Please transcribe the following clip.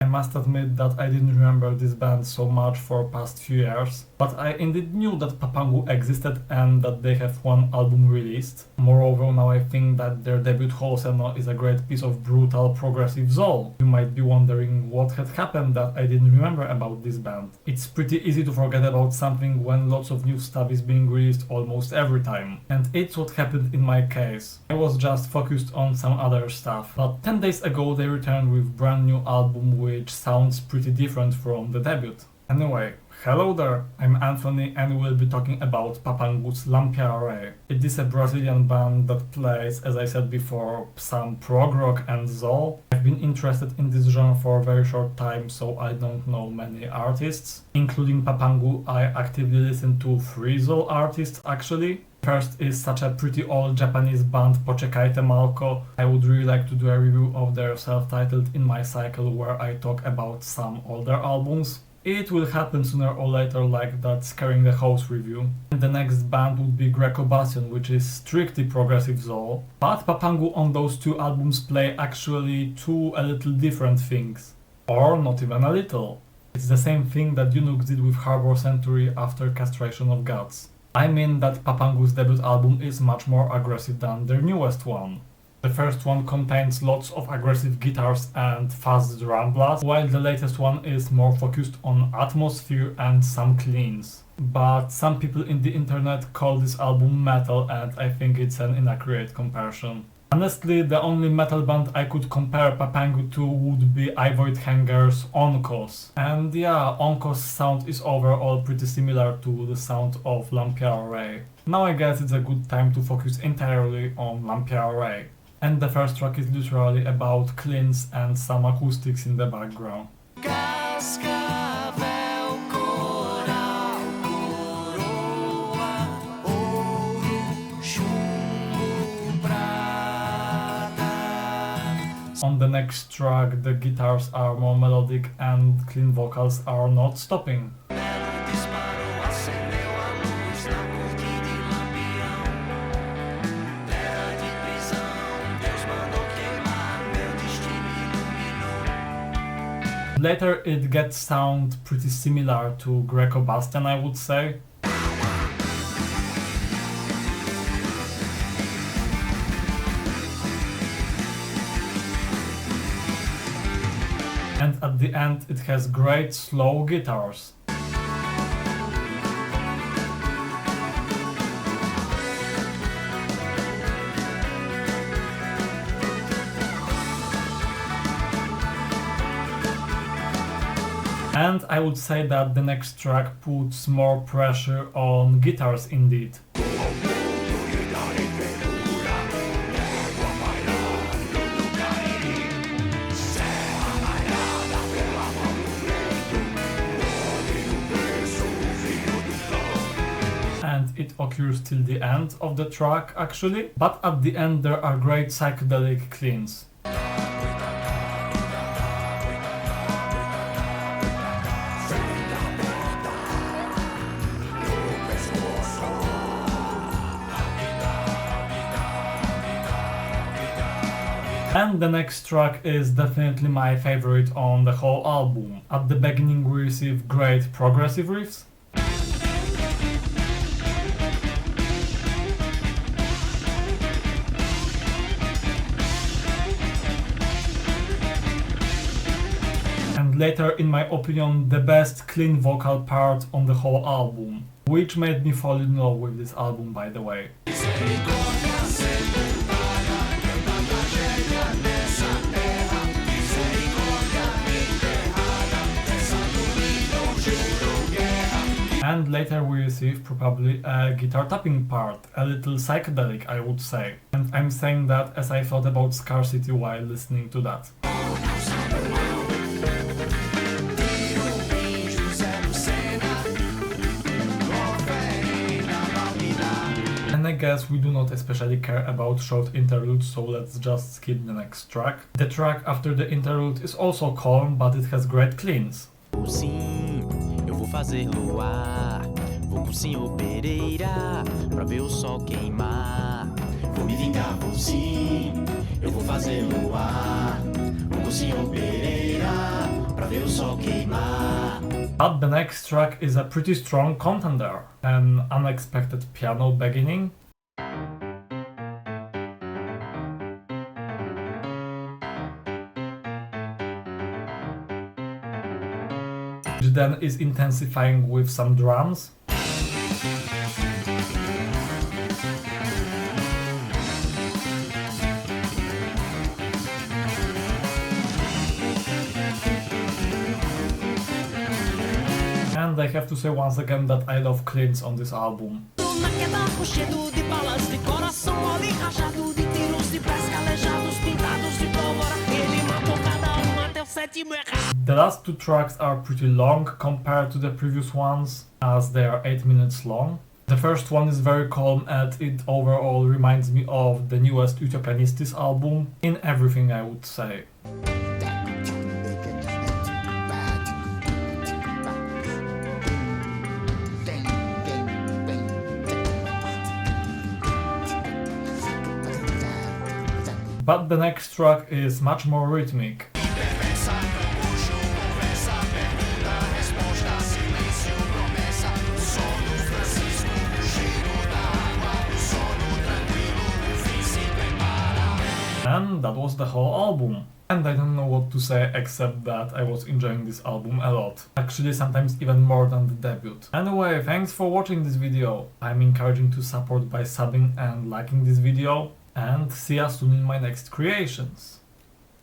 I must admit that I didn't remember this band so much for past few years, but I indeed knew that Papangu existed and that they have one album released. Moreover, now I think that their debut Holoseno is a great piece of brutal progressive soul. You might be wondering what had happened that I didn't remember about this band. It's pretty easy to forget about something when lots of new stuff is being released almost every time. And it's what happened in my case. I was just focused on some other stuff. But 10 days ago they returned with brand new album which sounds pretty different from the debut. Anyway, hello there, I'm Anthony and we'll be talking about Papangu's Lampião. It is a Brazilian band that plays, as I said before, some prog rock and soul. I've been interested in this genre for a very short time, so I don't know many artists. Including Papangu, I actively listen to 3 soul artists actually. First is such a pretty old Japanese band Poczekajcie Malko. I would really like to do a review of their self-titled In My Cycle where I talk about some older albums. It will happen sooner or later, like that Scaring the House review. And the next band would be Greco Bastion, which is strictly progressive soul. But Papangu on those 2 albums play actually 2 a little different things. Or not even a little. It's the same thing that Eunuch did with Harbor Century after Castration of Gods. I mean that Papangu's debut album is much more aggressive than their newest one. The first one contains lots of aggressive guitars and fast drum blast, while the latest one is more focused on atmosphere and some cleans. But some people in the internet call this album metal and I think it's an inaccurate comparison. Honestly, the only metal band I could compare Papangu to would be Ivoid Hanger's Onkos. And yeah, Onkos' sound is overall pretty similar to the sound of Lampião. Now I guess it's a good time to focus entirely on Lampião. And the first track is literally about cleans and some acoustics in the background. On the next track, the guitars are more melodic and clean vocals are not stopping. Later it gets sound pretty similar to Greco Bastion, I would say. And at the end it has great slow guitars. And I would say that the next track puts more pressure on guitars indeed. And it occurs till the end of the track actually, but at the end there are great psychedelic cleans. And the next track is definitely my favorite on the whole album. At the beginning we receive great progressive riffs. And later, in my opinion, the best clean vocal part on the whole album, which made me fall in love with this album, by the way. And later we receive probably a guitar tapping part, a little psychedelic I would say. And I'm saying that as I thought about Scarcity while listening to that. And I guess we do not especially care about short interludes, so let's just skip the next track. The track after the interlude is also calm, but it has great cleans. Sim, eu vou fazer luar. Vou com o senhor Pereira pra ver o sol queimar. Vou me vingar, vou sim. Eu vou fazer luar. Vou com o senhor Pereira ver o sol queimar. But the next track is a pretty strong contender, an unexpected piano beginning, which then is intensifying with some drums. And I have to say once again that I love cleans on this album. The last two tracks are pretty long compared to the previous ones, as they are 8 minutes long. The first one is very calm and it overall reminds me of the newest Utopianistis album, in everything I would say. But the next track is much more rhythmic. And that was the whole album. And I don't know what to say except that I was enjoying this album a lot. Actually sometimes even more than the debut. Anyway, thanks for watching this video. I'm encouraging to support by subbing and liking this video. And see you soon in my next creations.